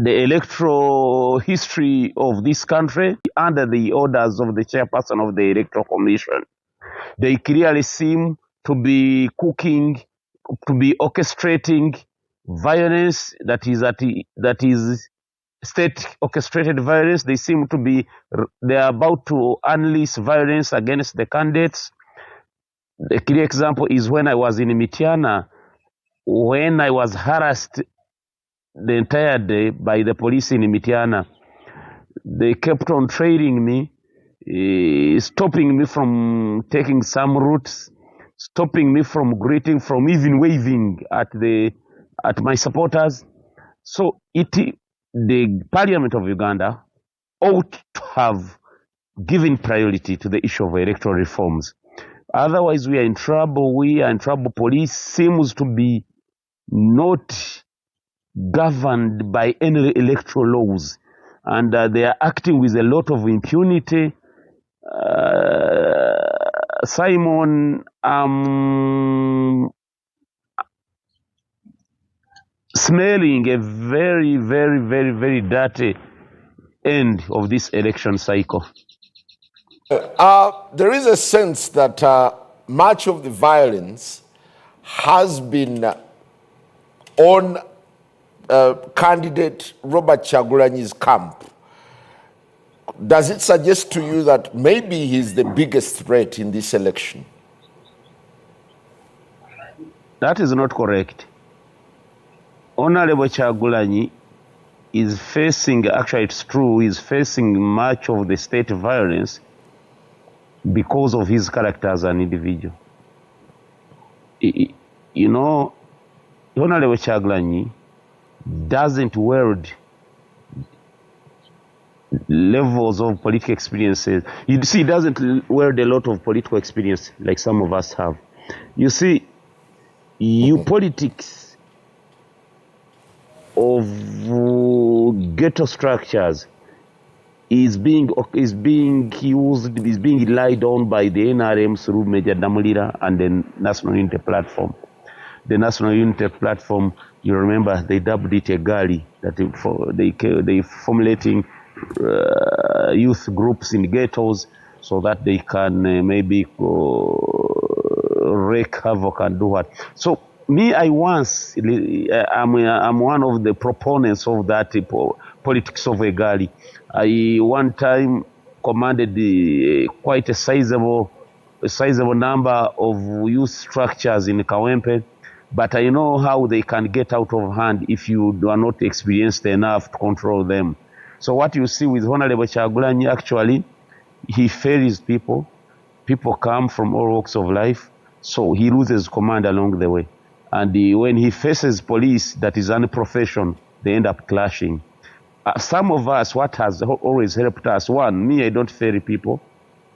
the electoral history of this country under the orders of the chairperson of the Electoral Commission. They clearly seem to be orchestrating violence that is state orchestrated violence. They are about to unleash violence against the candidates. The clear example is when I was in Mityana, when I was harassed the entire day by the police in Mityana. They kept on trailing me, stopping me from taking some routes, stopping me from greeting, from even waving at my supporters. So the Parliament of Uganda ought to have given priority to the issue of electoral reforms. Otherwise, we are in trouble. Police seems to be not governed by any electoral laws, and they are acting with a lot of impunity. Simon, smelling a very, very, very, very dirty end of this election cycle. There is a sense that much of the violence has been on candidate Robert Kyagulanyi's camp. Does it suggest to you that maybe he's the biggest threat in this election? That is not correct. Honorable Kyagulanyi is facing, actually it's true, is facing much of the state violence because of his character as an individual. You know, Honorable Kyagulanyi doesn't wield levels of political experiences. You see, he doesn't wield a lot of political experience like some of us have. You see, politics of ghetto structures is being relied on by the NRM through Major Damulira and the National Unity Platform. The National Unity Platform, you remember, they dubbed it a gully, that they formulating youth groups in ghettos so that they can maybe wreak havoc and do what. So me, I'm one of the proponents of that politics of a gully. I one time commanded quite a sizable number of youth structures in Kawempe, but I know how they can get out of hand if you are not experienced enough to control them. So what you see with Honorable Kyagulanyi, actually, he ferries people. People come from all walks of life, so he loses command along the way. And when he faces police that is unprofessional, they end up clashing. Some of us, what has always helped us, one, me, I don't ferry people.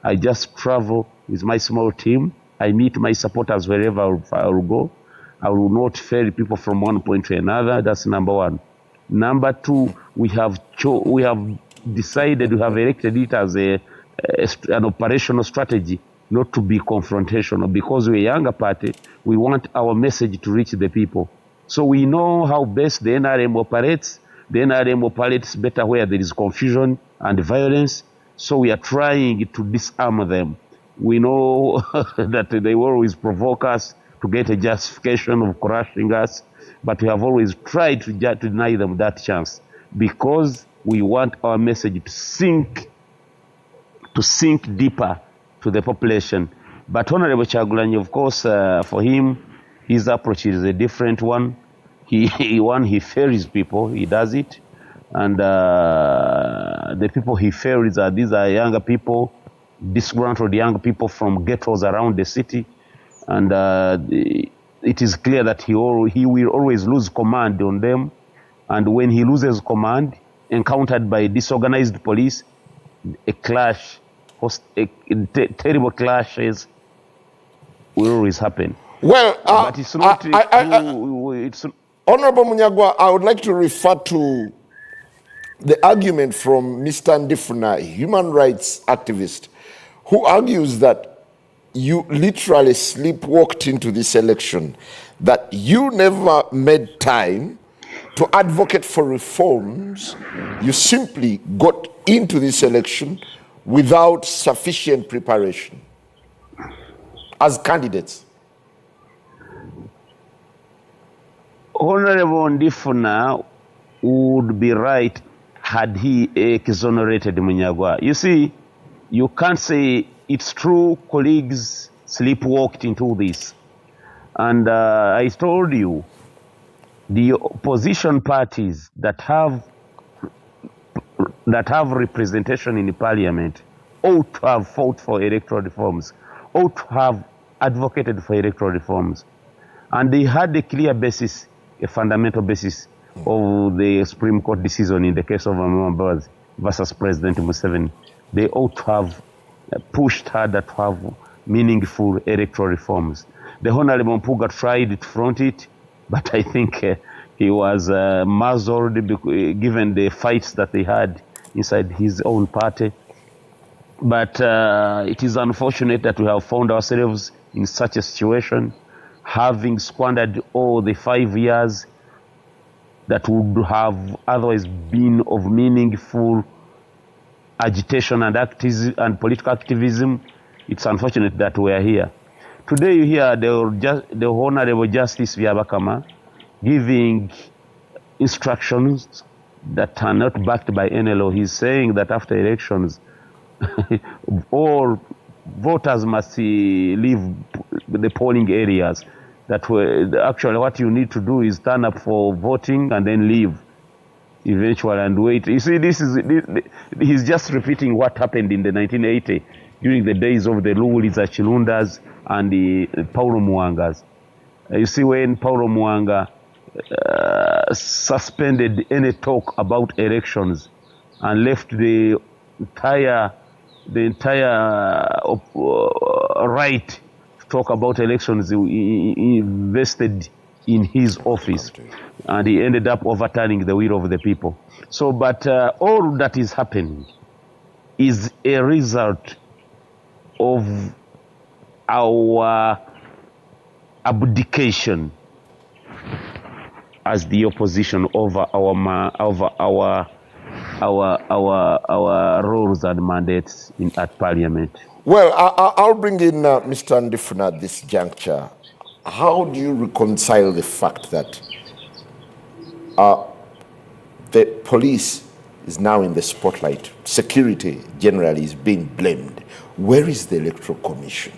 I just travel with my small team. I meet my supporters wherever I will go. I will not ferry people from one point to another. That's number one. Number two, we have decided, we have elected it as an operational strategy, not to be confrontational, because we're a younger party. We want our message to reach the people. So we know how best the NRM operates. The NRM operates better where there is confusion and violence. So we are trying to disarm them. We know that they always provoke us to get a justification of crushing us, but we have always tried to deny them that chance, because we want our message to sink deeper to the population. But Honorable Kyagulanyi, of course, for him, his approach is a different one. He ferries people, he does it. And the people he ferries these are younger people, disgruntled young people from ghettos around the city. And it is clear that he will always lose command on them. And when he loses command, encountered by disorganized police, a clash, terrible clashes will always happen. Well, but it's not Honorable Munyagwa, I would like to refer to the argument from Mr. Ndifuna, a human rights activist, who argues that you literally sleepwalked into this election, that you never made time to advocate for reforms, you simply got into this election without sufficient preparation as candidates? Honorable Ndifuna would be right had he exonerated Munyagwa. You see, you can't say it's true colleagues sleepwalked into this. And I told you, the opposition parties that have representation in the parliament ought to have fought for electoral reforms, ought to have advocated for electoral reforms. And they had a clear basis, a fundamental basis of the Supreme Court decision in the case of Amama versus President Museveni. They ought to have pushed harder to have meaningful electoral reforms. The Honorable Mpuga tried to front it, but I think he was muzzled given the fights that they had inside his own party. But it is unfortunate that we have found ourselves in such a situation, having squandered all the 5 years that would have otherwise been of meaningful agitation and political activism. It's unfortunate that we are here. Today you hear the Honorable Justice Byabakama giving instructions that are not backed by NLO. He's saying that after elections, all voters must leave the polling areas. That actually what you need to do is turn up for voting and then leave eventually and wait. You see, he's just repeating what happened in the 1980 during the days of the Luwuliza Chilundas and the Paulo Muangas. You see, when Paulo Muanga suspended any talk about elections and left the entire right to talk about elections invested in his office, and he ended up overturning the will of the people. So, but all that is happening is a result of our abdication as the opposition over our roles and mandates at Parliament. Well, I'll bring in Mr. Ndifuna at this juncture. How do you reconcile the fact that the police is now in the spotlight, security generally is being blamed? Where is the Electoral Commission?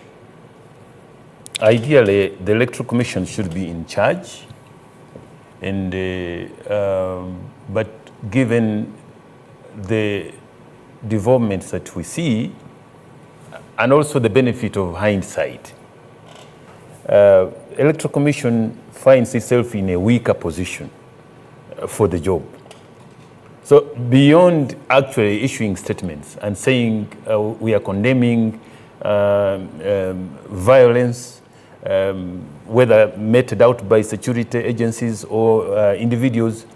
Ideally, the Electoral Commission should be in charge, and but given the developments that we see, and also the benefit of hindsight, Electoral Commission finds itself in a weaker position for the job. So beyond actually issuing statements and saying we are condemning violence, whether meted out by security agencies or individuals,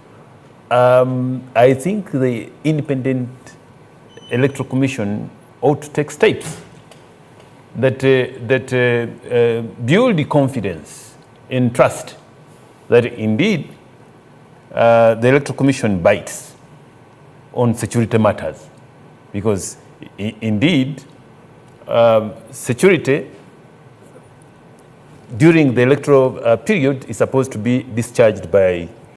I think the independent Electoral Commission ought to take steps that build the confidence and trust that indeed the Electoral Commission bites on security matters, because indeed security during the electoral period is supposed to be discharged by